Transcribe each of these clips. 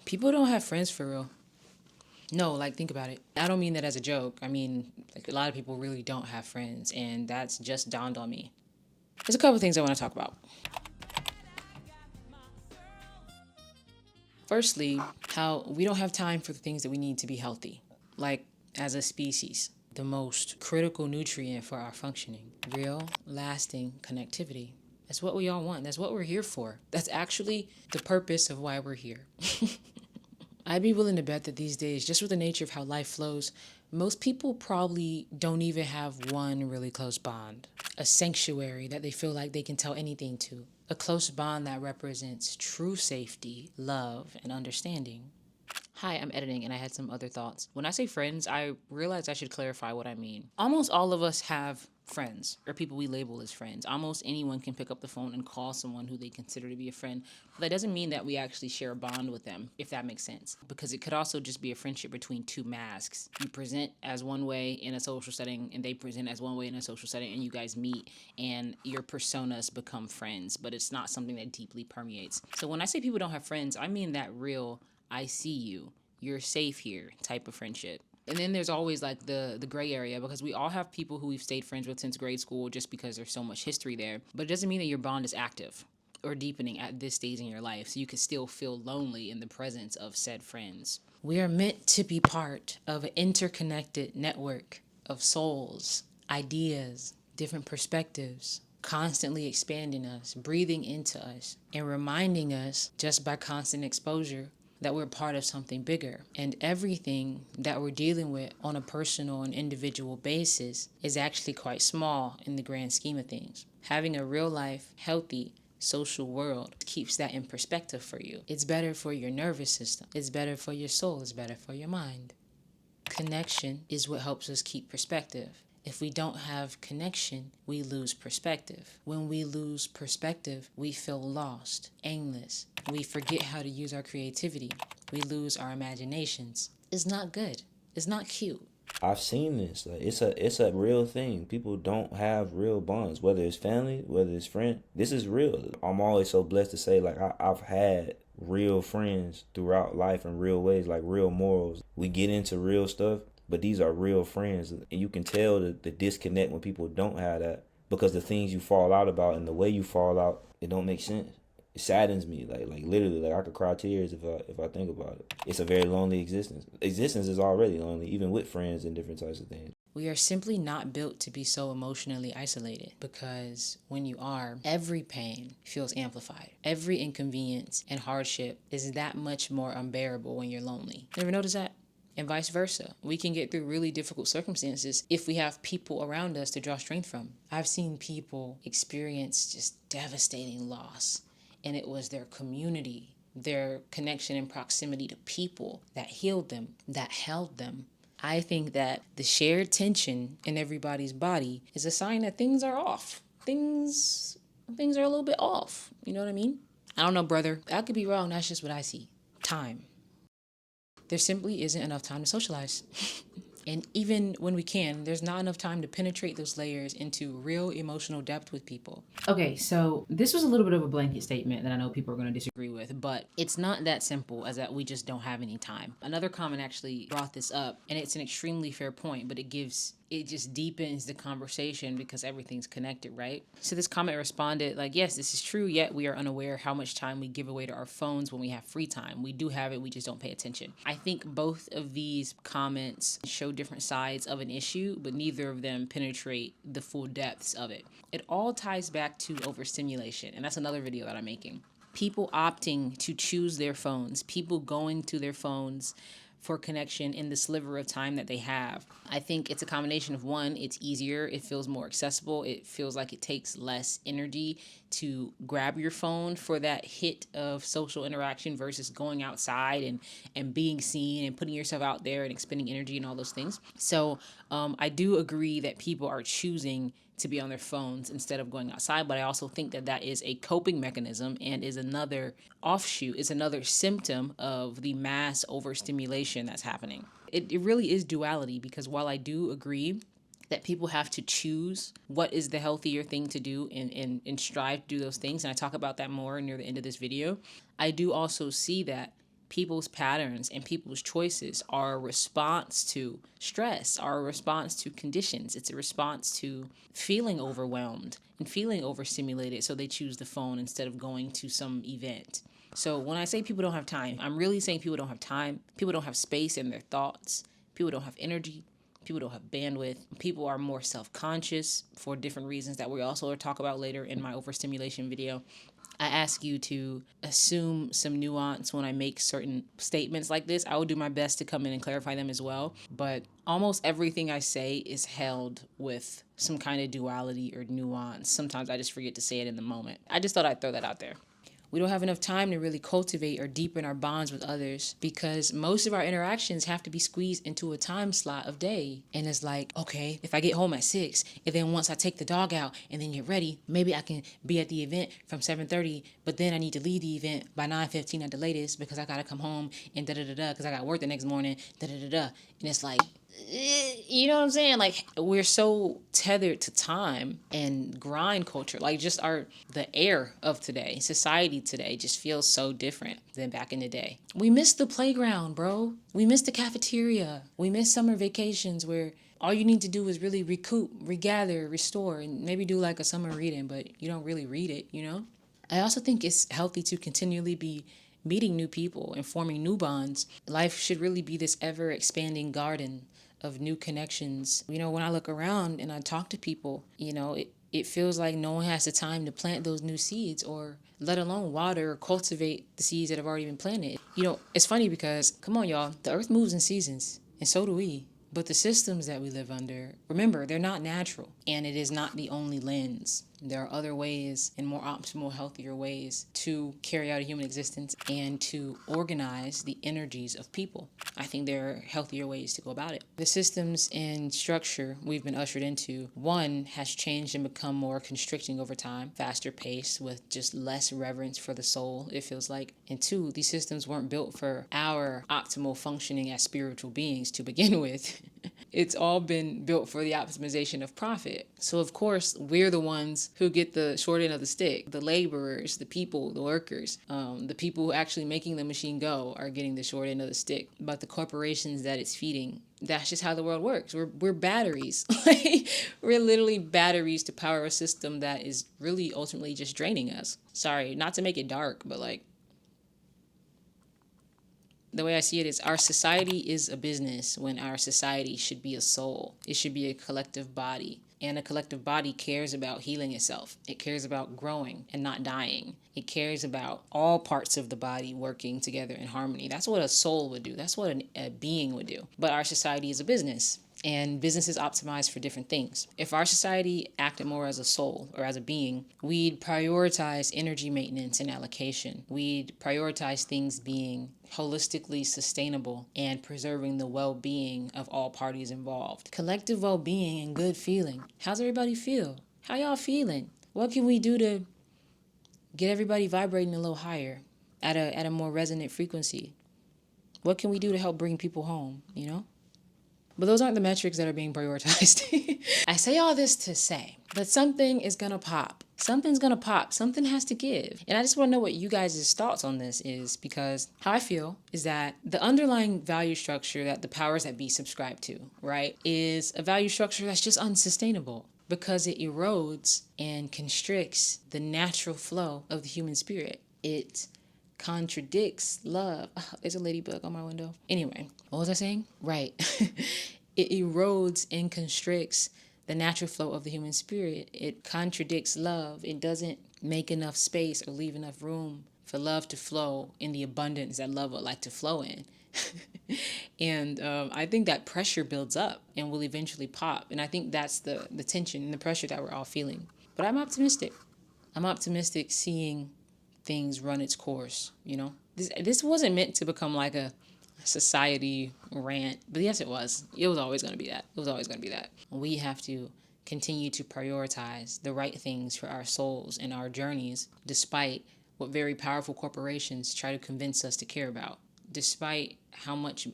People don't have friends for real. No, like, think about it. I don't mean that as a joke. I mean, like, a lot of people really don't have friends, and that's just dawned on me. There's a couple things I want to talk about. Firstly, how we don't have time for the things that we need to be healthy. Like, as a species, the most critical nutrient for our functioning, real, lasting connectivity. That's what we all want. That's what we're here for. That's actually the purpose of why we're here. I'd be willing to bet that these days, just with the nature of how life flows, most people probably don't even have one really close bond, a sanctuary that they feel like they can tell anything to, a close bond that represents true safety, love, and understanding. Hi, I'm editing and I had some other thoughts. When I say friends, I realize I should clarify what I mean. Almost all of us have friends or people we label as friends. Almost anyone can pick up the phone and call someone who they consider to be a friend. But that doesn't mean that we actually share a bond with them, if that makes sense. Because it could also just be a friendship between two masks. You present as one way in a social setting and they present as one way in a social setting, and you guys meet and your personas become friends, but it's not something that deeply permeates. So when I say people don't have friends, I mean that real I see you, you're safe here type of friendship. And then there's always like the gray area, because we all have people who we've stayed friends with since grade school just because there's so much history there. But it doesn't mean that your bond is active or deepening at this stage in your life. So you can still feel lonely in the presence of said friends. We are meant to be part of an interconnected network of souls, ideas, different perspectives, constantly expanding us, breathing into us, and reminding us just by constant exposure that we're part of something bigger. And everything that we're dealing with on a personal and individual basis is actually quite small in the grand scheme of things. Having a real life, healthy, social world keeps that in perspective for you. It's better for your nervous system. It's better for your soul. It's better for your mind. Connection is what helps us keep perspective. If we don't have connection, we lose perspective. When we lose perspective, we feel lost, aimless. We forget how to use our creativity. We lose our imaginations. It's not good. It's not cute. I've seen this. Like it's a real thing. People don't have real bonds, whether it's family, whether it's friend. This is real. I'm always so blessed to say like I've had real friends throughout life in real ways, like real morals. We get into real stuff, but these are real friends, and you can tell the disconnect when people don't have that, because the things you fall out about and the way you fall out, it don't make sense. It saddens me, like literally, like I could cry tears if I think about it. It's a very lonely existence. Existence is already lonely, even with friends and different types of things. We are simply not built to be so emotionally isolated, because when you are, every pain feels amplified. Every inconvenience and hardship is that much more unbearable when you're lonely. You ever notice that? And vice versa. We can get through really difficult circumstances if we have people around us to draw strength from. I've seen people experience just devastating loss, and it was their community, their connection and proximity to people that healed them, that held them. I think that the shared tension in everybody's body is a sign that things are off. Things are a little bit off. You know what I mean? I don't know, brother. I could be wrong. That's just what I see. Time. There simply isn't enough time to socialize. And even when we can, there's not enough time to penetrate those layers into real emotional depth with people. Okay, so this was a little bit of a blanket statement that I know people are going to disagree with, but it's not that simple as that we just don't have any time. Another comment actually brought this up, and it's an extremely fair point, but it just deepens the conversation because everything's connected, right? So this comment responded like, yes, this is true, yet we are unaware how much time we give away to our phones when we have free time. We do have it, we just don't pay attention. I think both of these comments show different sides of an issue, but neither of them penetrate the full depths of it. It all ties back to overstimulation, and that's another video that I'm making. People opting to choose their phones, people going to their phones for connection in the sliver of time that they have. I think it's a combination of, one, it's easier, it feels more accessible, it feels like it takes less energy to grab your phone for that hit of social interaction versus going outside and being seen and putting yourself out there and expending energy and all those things. So I do agree that people are choosing to be on their phones instead of going outside, but I also think that that is a coping mechanism and is another offshoot, is another symptom of the mass overstimulation that's happening. It really is duality, because while I do agree that people have to choose what is the healthier thing to do and strive to do those things, and I talk about that more near the end of this video, I do also see that people's patterns and people's choices are a response to stress, are a response to conditions. It's a response to feeling overwhelmed and feeling overstimulated, so they choose the phone instead of going to some event. So when I say people don't have time, I'm really saying people don't have time. People don't have space in their thoughts. People don't have energy. People don't have bandwidth. People are more self-conscious for different reasons that we also will talk about later in my overstimulation video. I ask you to assume some nuance when I make certain statements like this. I will do my best to come in and clarify them as well. But almost everything I say is held with some kind of duality or nuance. Sometimes I just forget to say it in the moment. I just thought I'd throw that out there. We don't have enough time to really cultivate or deepen our bonds with others because most of our interactions have to be squeezed into a time slot of day. And it's like, okay, if I get home at 6, and then once I take the dog out and then get ready, maybe I can be at the event from 7:30, but then I need to leave the event by 9:15 at the latest because I got to come home and da-da-da-da because I got work the next morning, da-da-da-da. And it's like, you know what I'm saying? Like, we're so tethered to time and grind culture. Like, just the air of today, society today just feels so different than back in the day. We miss the playground, bro. We miss the cafeteria. We miss summer vacations where all you need to do is really recoup, regather, restore, and maybe do like a summer reading, but you don't really read it, you know? I also think it's healthy to continually be meeting new people and forming new bonds. Life should really be this ever expanding garden of new connections. You know, when I look around and I talk to people, you know, it feels like no one has the time to plant those new seeds or let alone water or cultivate the seeds that have already been planted. You know, it's funny because, come on, y'all, the earth moves in seasons, and so do we. But the systems that we live under, remember, they're not natural, and it is not the only lens. There are other ways and more optimal, healthier ways to carry out a human existence and to organize the energies of people. I think there are healthier ways to go about it. The systems and structure we've been ushered into, one, has changed and become more constricting over time, faster paced with just less reverence for the soul, it feels like. And two, these systems weren't built for our optimal functioning as spiritual beings to begin with. It's all been built for the optimization of profit. So of course, we're the ones who get the short end of the stick. The laborers, the people, the workers, the people who actually making the machine go are getting the short end of the stick. But the corporations that it's feeding, that's just how the world works. We're batteries. We're literally batteries to power a system that is really ultimately just draining us. Sorry, not to make it dark, but like, the way I see it is our society is a business when our society should be a soul. It should be a collective body. And a collective body cares about healing itself. It cares about growing and not dying. It cares about all parts of the body working together in harmony. That's what a soul would do. That's what a being would do. But our society is a business. And business is optimized for different things. If our society acted more as a soul or as a being, we'd prioritize energy maintenance and allocation. We'd prioritize things being holistically sustainable and preserving the well-being of all parties involved. Collective well-being and good feeling. How's everybody feel? How y'all feeling? What can we do to get everybody vibrating a little higher at a more resonant frequency? What can we do to help bring people home, you know? But those aren't the metrics that are being prioritized. I say all this to say that something is going to pop. Something's going to pop. Something has to give. And I just want to know what you guys' thoughts on this is, because how I feel is that the underlying value structure that the powers that be subscribe to, right, is a value structure that's just unsustainable because it erodes and constricts the natural flow of the human spirit. It contradicts love. Oh, there's a ladybug on my window. Anyway, what was I saying? Right. It erodes and constricts the natural flow of the human spirit. It contradicts love. It doesn't make enough space or leave enough room for love to flow in the abundance that love would like to flow in. And I think that pressure builds up and will eventually pop. And I think that's the tension and the pressure that we're all feeling. But I'm optimistic. I'm optimistic seeing things run its course, you know? This wasn't meant to become like a society rant, but yes, it was. It was always going to be that. It was always going to be that. We have to continue to prioritize the right things for our souls and our journeys, despite what very powerful corporations try to convince us to care about, despite how much,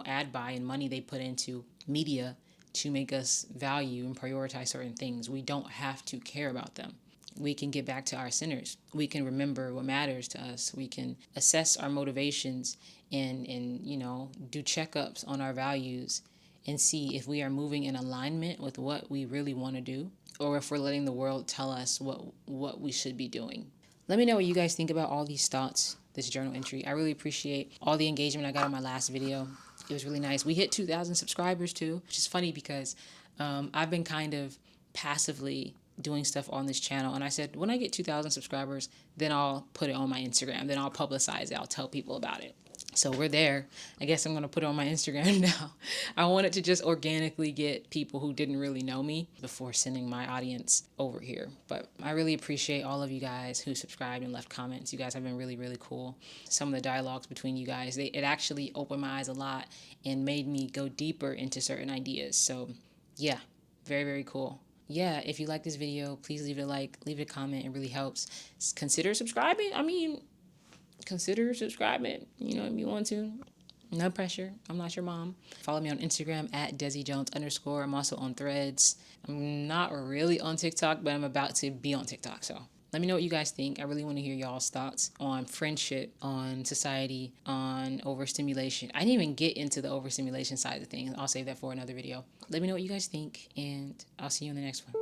ad buy and money they put into media to make us value and prioritize certain things. We don't have to care about them. We can get back to our centers. We can remember what matters to us. We can assess our motivations and you know, do checkups on our values and see if we are moving in alignment with what we really want to do, or if we're letting the world tell us what we should be doing. Let me know what you guys think about all these thoughts, this journal entry. I really appreciate all the engagement I got on my last video. It was really nice. We hit 2,000 subscribers too, which is funny because I've been kind of passively doing stuff on this channel, and I said when I get 2,000 subscribers, then I'll put it on my Instagram, then I'll publicize it, I'll tell people about it. So we're there. I guess I'm going to put it on my Instagram now. I wanted to just organically get people who didn't really know me before sending my audience over here. But I really appreciate all of you guys who subscribed and left comments. You guys have been really, really cool. Some of the dialogues between you guys, it actually opened my eyes a lot and made me go deeper into certain ideas. So yeah, very, very cool. Yeah, if you like this video, please leave it a like, leave it a comment. It really helps. Consider subscribing. I mean, consider subscribing, you know, if you want to. No pressure. I'm not your mom. Follow me on Instagram at DesiJones_. I'm also on Threads. I'm not really on TikTok, but I'm about to be on TikTok. So let me know what you guys think. I really want to hear y'all's thoughts on friendship, on society, on overstimulation. I didn't even get into the overstimulation side of things. I'll save that for another video. Let me know what you guys think, and I'll see you in the next one.